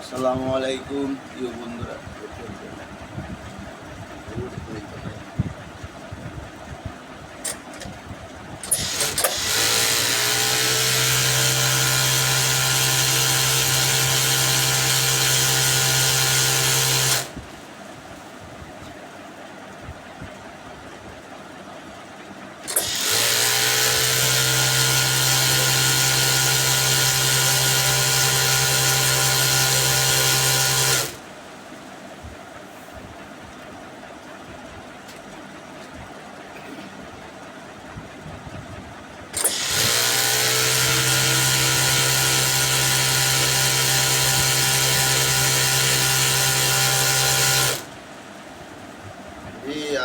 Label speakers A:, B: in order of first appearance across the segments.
A: আসসালামু আলাইকুম প্রিয় বন্ধুরা।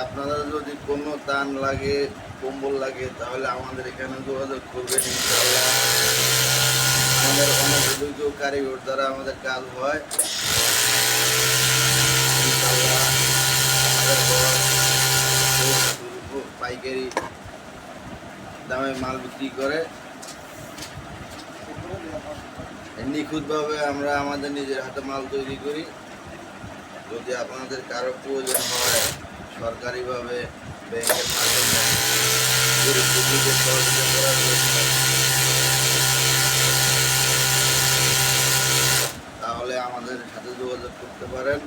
A: আপনাদের যদি কোনো দান লাগে, কম্বল লাগে, তাহলে আমাদের এখানে যোগাযোগ করবেন। ইনশাআল্লাহ আমাদের অনেক অভিজ্ঞ কারিগর দ্বারা আমাদের কাজ হয়। ইনশাআল্লাহ আমাদের পাইকারি দামে মাল বিক্রি করে নিখুঁতভাবে আমরা আমাদের নিজের হাতে মাল তৈরি করি। যদি আপনাদের কারো প্রয়োজন হয় সরকারিভাবে ব্যাংকের মাধ্যমে গরিব দুঃখীদের সহযোগিতা করার জন্য, তাহলে আমাদের সাথে যোগাযোগ করতে পারেন।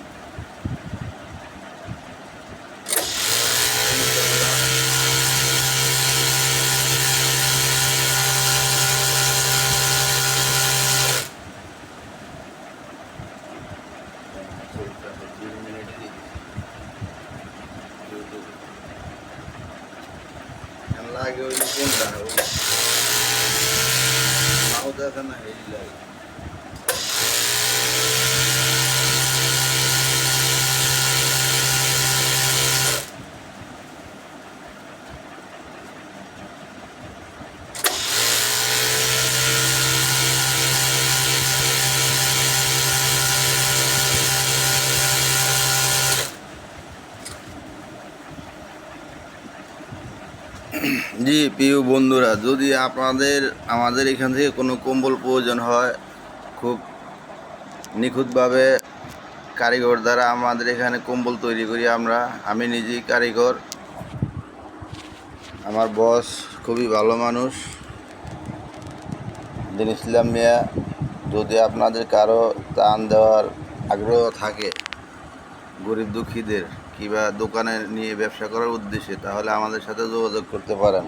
A: লাগে ওই কোনটা নাও দেখা না হেরি লাগে। জি প্রিয় বন্ধুরা, যদি আমাদের এখান থেকে কোনো কম্বল প্রয়োজন হয়, খুব নিখুঁতভাবে কারিগর দ্বারা আমাদের এখানে কম্বল তৈরি করি আমরা। আমি নিজেই কারিগর, আমার বস খুবই ভালো মানুষ, দিন ইসলাম মিয়া। যদি আপনাদের কারো দান দেওয়ার আগ্রহ থাকে গরিব দুঃখীদের কিংবা দোকানে নিয়ে ব্যবসা করার উদ্দেশ্যে, তাহলে আমাদের সাথে যোগাযোগ করতে পারেন।